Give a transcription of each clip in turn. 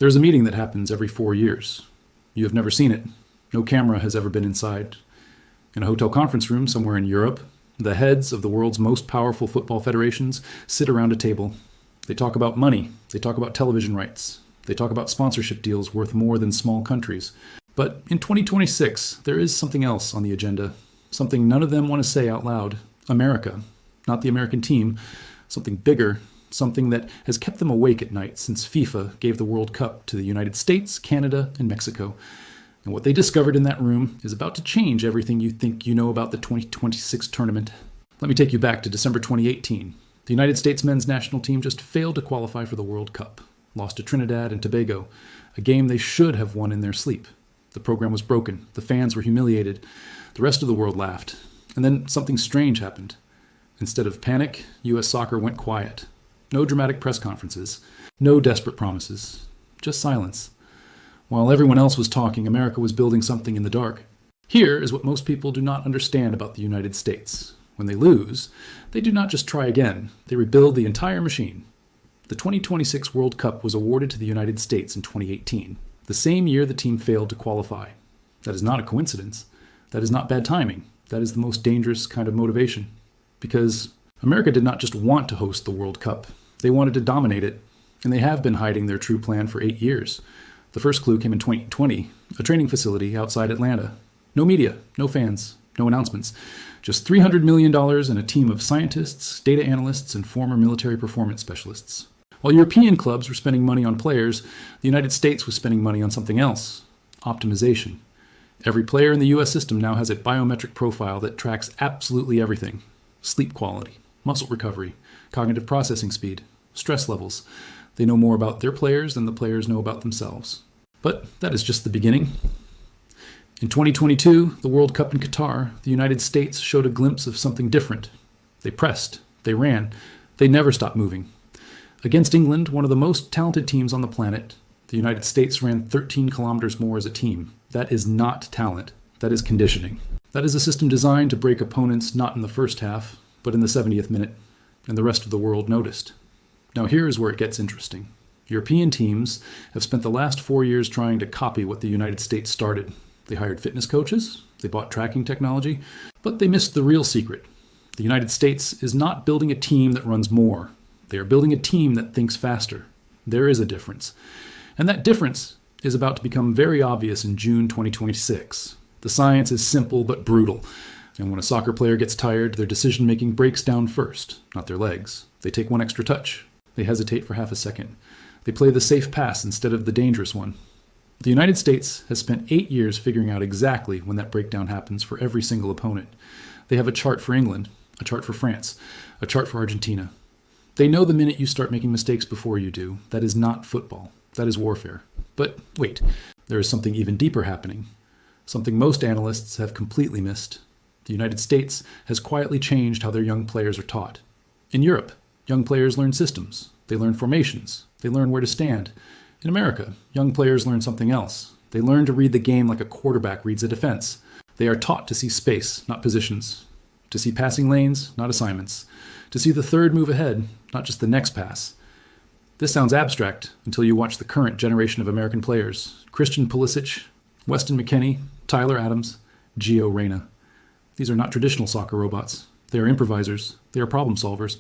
There's a meeting that happens every 4 years. You have never seen it. No camera has ever been inside. In a hotel conference room somewhere in Europe, the heads of the world's most powerful football federations sit around a table. They talk about money. They talk about television rights. They talk about sponsorship deals worth more than small countries. But in 2026, there is something else on the agenda. Something none of them want to say out loud. America. Not the American team. Something bigger. Something that has kept them awake at night since FIFA gave the World Cup to the United States, Canada, and Mexico. And what they discovered in that room is about to change everything you think you know about the 2026 tournament. Let me take you back to December 2018. The United States men's national team just failed to qualify for the World Cup. Lost to Trinidad and Tobago, a game they should have won in their sleep. The program was broken. The fans were humiliated. The rest of the world laughed. And then something strange happened. Instead of panic, U.S. soccer went quiet. No dramatic press conferences. No desperate promises. Just silence. While everyone else was talking, America was building something in the dark. Here is what most people do not understand about the United States. When they lose, they do not just try again. They rebuild the entire machine. The 2026 World Cup was awarded to the United States in 2018, the same year the team failed to qualify. That is not a coincidence. That is not bad timing. That is the most dangerous kind of motivation. Because America did not just want to host the World Cup. They wanted to dominate it, and they have been hiding their true plan for 8 years. The first clue came in 2020, a training facility outside Atlanta. No media, no fans, no announcements. Just $300 million and a team of scientists, data analysts, and former military performance specialists. While European clubs were spending money on players, the United States was spending money on something else: optimization. Every player in the U.S. system now has a biometric profile that tracks absolutely everything: sleep quality, muscle recovery, cognitive processing speed, stress levels. They know more about their players than the players know about themselves. But that is just the beginning. In 2022, the World Cup in Qatar, the United States showed a glimpse of something different. They pressed, they ran, they never stopped moving. Against England, one of the most talented teams on the planet, the United States ran 13 kilometers more as a team. That is not talent. That is conditioning. That is a system designed to break opponents not in the first half, but in the 70th minute. And the rest of the world noticed. Now here is where it gets interesting. European teams have spent the last 4 years trying to copy what the United States started. They hired fitness coaches, they bought tracking technology, but they missed the real secret. The United States is not building a team that runs more. They are building a team that thinks faster. There is a difference. And that difference is about to become very obvious in June 2026. The science is simple but brutal. And when a soccer player gets tired, their decision-making breaks down first, not their legs. They take one extra touch. They hesitate for half a second. They play the safe pass instead of the dangerous one. The United States has spent 8 years figuring out exactly when that breakdown happens for every single opponent. They have a chart for England, a chart for France, a chart for Argentina. They know the minute you start making mistakes before you do. That is not football. That is warfare. But wait, there is something even deeper happening. Something most analysts have completely missed. The United States has quietly changed how their young players are taught. In Europe, young players learn systems. They learn formations. They learn where to stand. In America, young players learn something else. They learn to read the game like a quarterback reads a defense. They are taught to see space, not positions. To see passing lanes, not assignments. To see the third move ahead, not just the next pass. This sounds abstract until you watch the current generation of American players. Christian Pulisic, Weston McKennie, Tyler Adams, Reyna. These are not traditional soccer robots. They are improvisers. They are problem solvers.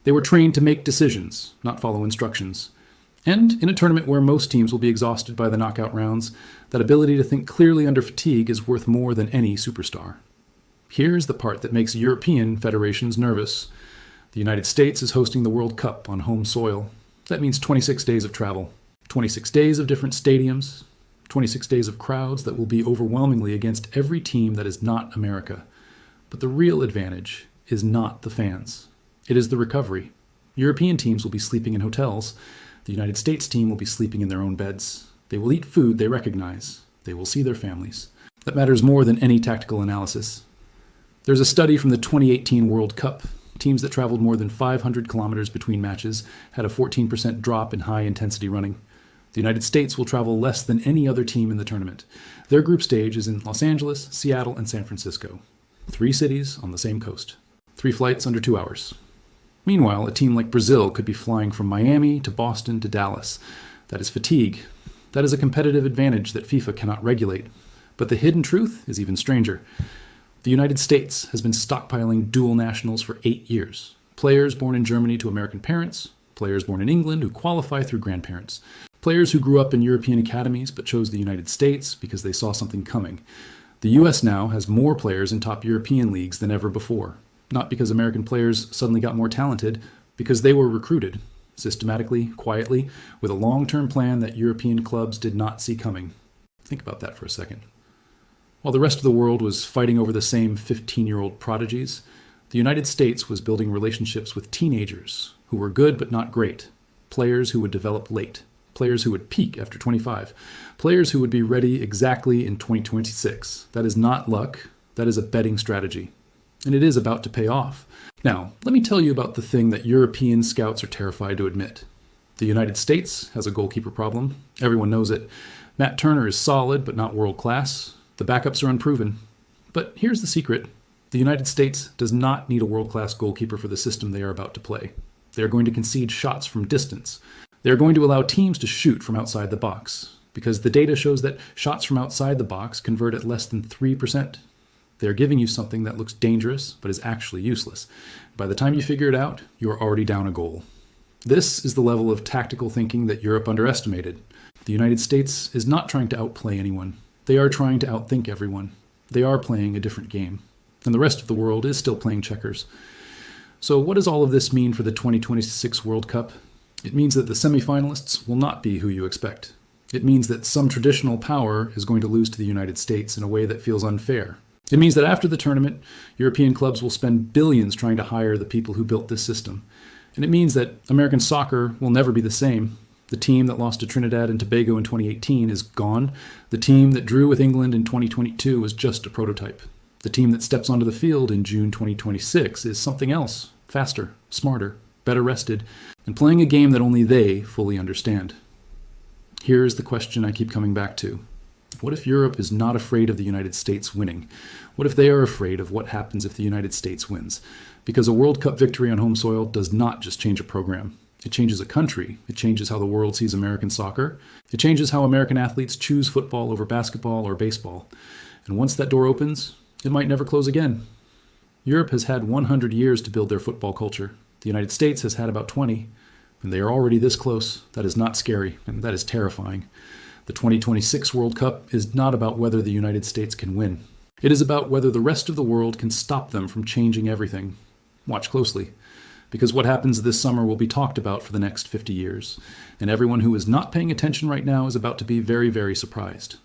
They were trained to make decisions, not follow instructions. And in a tournament where most teams will be exhausted by the knockout rounds, that ability to think clearly under fatigue is worth more than any superstar. Here's the part that makes European federations nervous. The United States is hosting the World Cup on home soil. That means 26 days of travel, 26 days of different stadiums, 26 days of crowds that will be overwhelmingly against every team that is not America. But the real advantage is not the fans. It is the recovery. European teams will be sleeping in hotels. The United States team will be sleeping in their own beds. They will eat food they recognize. They will see their families. That matters more than any tactical analysis. There's a study from the 2018 World Cup. Teams that traveled more than 500 kilometers between matches had a 14% drop in high-intensity running. The United States will travel less than any other team in the tournament. Their group stage is in Los Angeles, Seattle, and San Francisco. 3 cities on the same coast. 3 flights under 2 hours. Meanwhile, a team like Brazil could be flying from Miami to Boston to Dallas. That is fatigue. That is a competitive advantage that FIFA cannot regulate. But the hidden truth is even stranger. The United States has been stockpiling dual nationals for 8 years. Players born in Germany to American parents, players born in England who qualify through grandparents, players who grew up in European academies but chose the United States because they saw something coming. The US now has more players in top European leagues than ever before. Not because American players suddenly got more talented, because they were recruited, systematically, quietly, with a long-term plan that European clubs did not see coming. Think about that for a second. While the rest of the world was fighting over the same 15-year-old prodigies, the United States was building relationships with teenagers who were good but not great, players who would develop late, players who would peak after 25, players who would be ready exactly in 2026. That is not luck, that is a betting strategy. And it is about to pay off. Now, let me tell you about the thing that European scouts are terrified to admit. The United States has a goalkeeper problem. Everyone knows it. Matt Turner is solid but not world class. The backups are unproven. But here's the secret. The United States does not need a world-class goalkeeper for the system they are about to play. They are going to concede shots from distance. They are going to allow teams to shoot from outside the box, because the data shows that shots from outside the box convert at less than 3%. They are giving you something that looks dangerous but is actually useless. By the time you figure it out, you are already down a goal. This is the level of tactical thinking that Europe underestimated. The United States is not trying to outplay anyone. They are trying to outthink everyone. They are playing a different game. And the rest of the world is still playing checkers. So what does all of this mean for the 2026 World Cup? It means that the semifinalists will not be who you expect. It means that some traditional power is going to lose to the United States in a way that feels unfair. It means that after the tournament, European clubs will spend billions trying to hire the people who built this system. And it means that American soccer will never be the same. The team that lost to Trinidad and Tobago in 2018 is gone. The team that drew with England in 2022 was just a prototype. The team that steps onto the field in June 2026 is something else, faster, smarter, better rested, and playing a game that only they fully understand. Here is the question I keep coming back to. What if Europe is not afraid of the United States winning? What if they are afraid of what happens if the United States wins? Because a World Cup victory on home soil does not just change a program. It changes a country. It changes how the world sees American soccer. It changes how American athletes choose football over basketball or baseball. And once that door opens, it might never close again. Europe has had 100 years to build their football culture. The United States has had about 20, and they are already this close. That is not scary, and that is terrifying. The 2026 World Cup is not about whether the United States can win. It is about whether the rest of the world can stop them from changing everything. Watch closely, because what happens this summer will be talked about for the next 50 years, and everyone who is not paying attention right now is about to be very, very surprised.